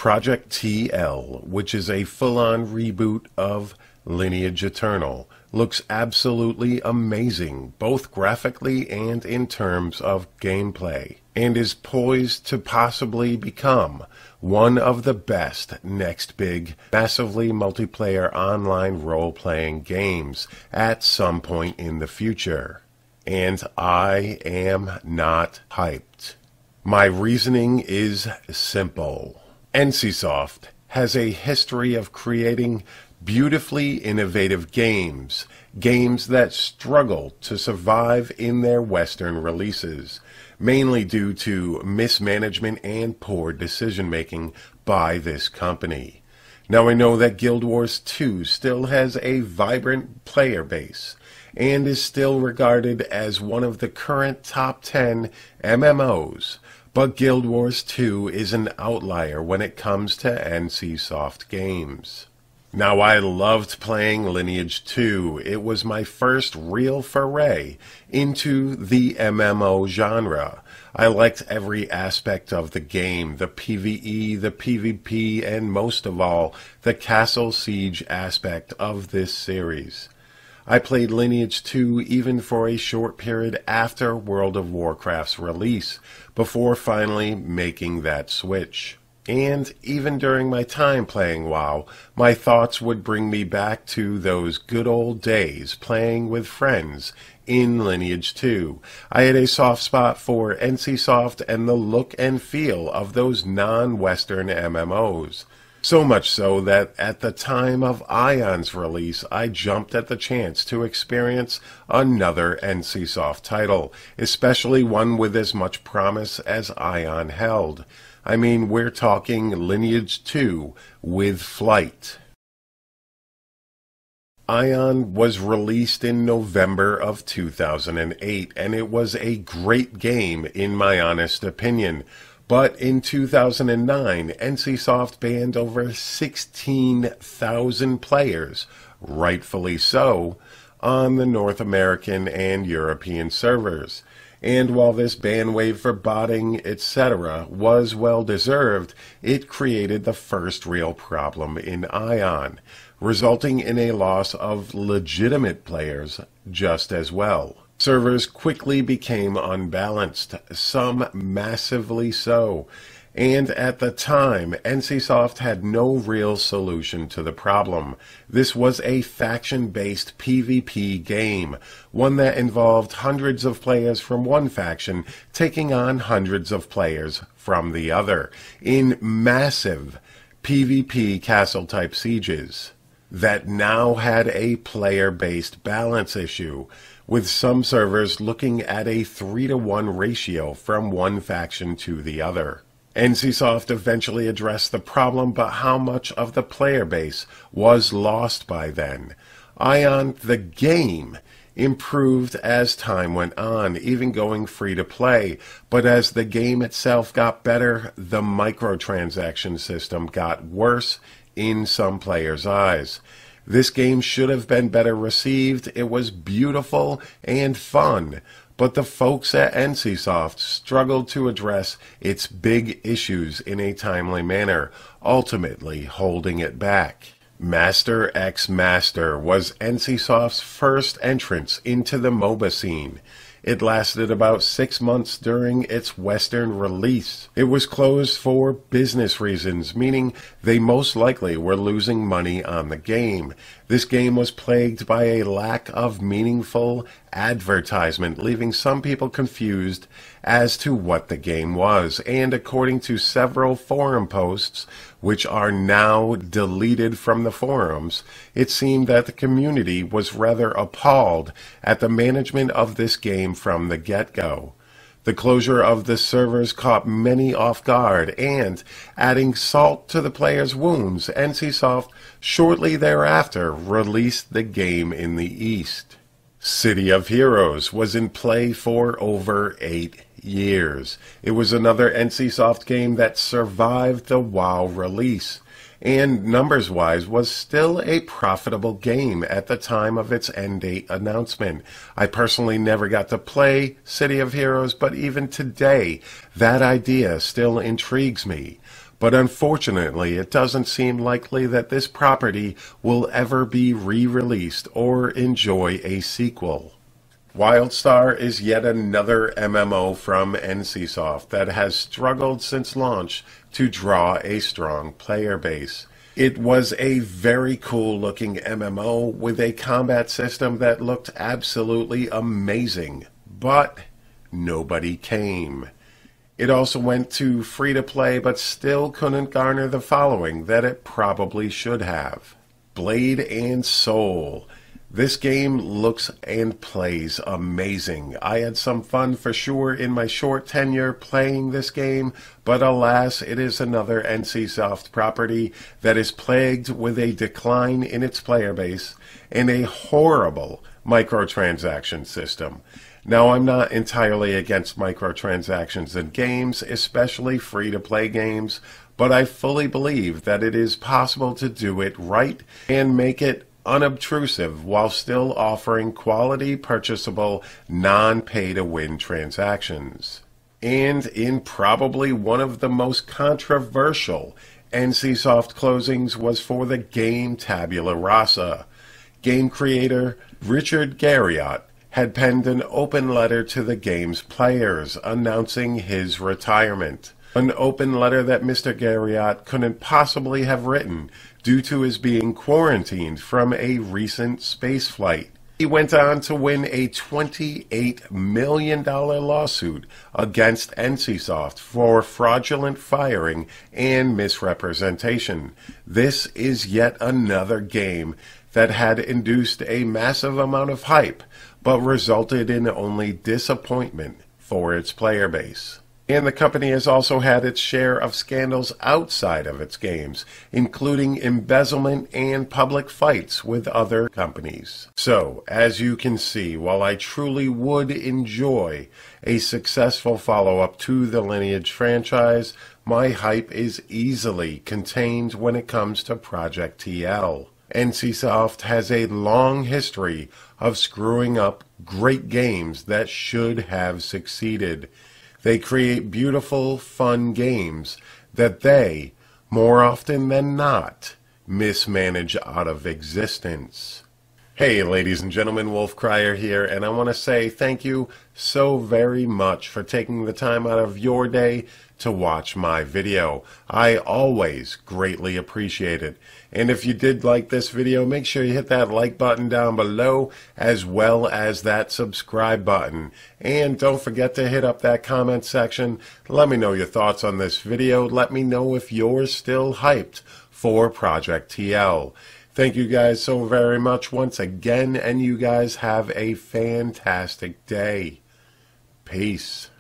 Project TL, which is a full-on reboot of Lineage Eternal, looks absolutely amazing, both graphically and in terms of gameplay, and is poised to possibly become one of the best next big, massively multiplayer online role-playing games at some point in the future. And I am not hyped. My reasoning is simple. NCSoft has a history of creating beautifully innovative games that struggle to survive in their Western releases, mainly due to mismanagement and poor decision-making by this company. Now, I know that Guild Wars 2 still has a vibrant player base and is still regarded as one of the current top 10 MMOs, but Guild Wars 2 is an outlier when it comes to NCSoft games. Now, I loved playing Lineage 2. It was my first real foray into the MMO genre. I liked every aspect of the game, the PvE, the PvP, and most of all, the castle siege aspect of this series. I played Lineage 2 even for a short period after World of Warcraft's release, before finally making that switch. And even during my time playing WoW, my thoughts would bring me back to those good old days playing with friends in Lineage 2. I had a soft spot for NCSoft and the look and feel of those non-Western MMOs. So much so that at the time of Ion's release, I jumped at the chance to experience another NCSoft title, especially one with as much promise as Ion held. I mean, we're talking Lineage 2 with Flight. Ion was released in November of 2008, and it was a great game in my honest opinion. But in 2009, NCSoft banned over 16,000 players, rightfully so, on the North American and European servers. And while this ban wave for botting, etc., was well-deserved, it created the first real problem in Ion, resulting in a loss of legitimate players just as well. Servers quickly became unbalanced, some massively so, and at the time, NCSoft had no real solution to the problem. This was a faction-based PvP game, one that involved hundreds of players from one faction taking on hundreds of players from the other, in massive PvP castle-type sieges, that now had a player-based balance issue, with some servers looking at a 3-to-1 ratio from one faction to the other. NCSoft eventually addressed the problem, but how much of the player base was lost by then? Ion, the game, improved as time went on, even going free to play, but as the game itself got better, the microtransaction system got worse in some players' eyes. This game should have been better received. It was beautiful and fun, but the folks at NCSoft struggled to address its big issues in a timely manner, ultimately holding it back. Master x Master was NCSoft's first entrance into the MOBA scene. It lasted about 6 months during its Western release. It was closed for business reasons, meaning they most likely were losing money on the game. This game was plagued by a lack of meaningful advertisement, leaving some people confused as to what the game was. And according to several forum posts, which are now deleted from the forums, it seemed that the community was rather appalled at the management of this game from the get-go. The closure of the servers caught many off guard, and, adding salt to the players' wounds, NCSoft shortly thereafter released the game in the East. City of Heroes was in play for over 8 years. It was another NCSoft game that survived the WoW release, and numbers-wise was still a profitable game at the time of its end date announcement. I personally never got to play City of Heroes, but even today, that idea still intrigues me. But unfortunately, it doesn't seem likely that this property will ever be re-released or enjoy a sequel. WildStar is yet another MMO from NCSoft that has struggled since launch to draw a strong player base. It was a very cool looking MMO with a combat system that looked absolutely amazing, but nobody came. It also went to free-to-play but still couldn't garner the following that it probably should have. Blade and Soul. This game looks and plays amazing. I had some fun for sure in my short tenure playing this game, but alas, it is another NCSoft property that is plagued with a decline in its player base and a horrible microtransaction system. Now, I'm not entirely against microtransactions in games, especially free-to-play games, but I fully believe that it is possible to do it right and make it unobtrusive while still offering quality, purchasable, non-pay-to-win transactions. And in probably one of the most controversial NCSoft closings was for the game Tabula Rasa. Game creator Richard Garriott had penned an open letter to the game's players announcing his retirement. An open letter that Mr. Garriott couldn't possibly have written due to his being quarantined from a recent space flight. He went on to win a $28 million lawsuit against NCSoft for fraudulent firing and misrepresentation. This is yet another game that had induced a massive amount of hype, but resulted in only disappointment for its player base. And the company has also had its share of scandals outside of its games, including embezzlement and public fights with other companies. So, as you can see, while I truly would enjoy a successful follow-up to the Lineage franchise, my hype is easily contained when it comes to Project TL. NCSoft has a long history of screwing up great games that should have succeeded. They create beautiful, fun games that they, more often than not, mismanage out of existence. Hey, ladies and gentlemen, Wolf Crier here, and I want to say thank you so very much for taking the time out of your day to watch my video. I always greatly appreciate it. And if you did like this video, make sure you hit that like button down below, as well as that subscribe button. And don't forget to hit up that comment section. Let me know your thoughts on this video. Let me know if you're still hyped for Project TL. Thank you guys so very much once again, and you guys have a fantastic day. Peace.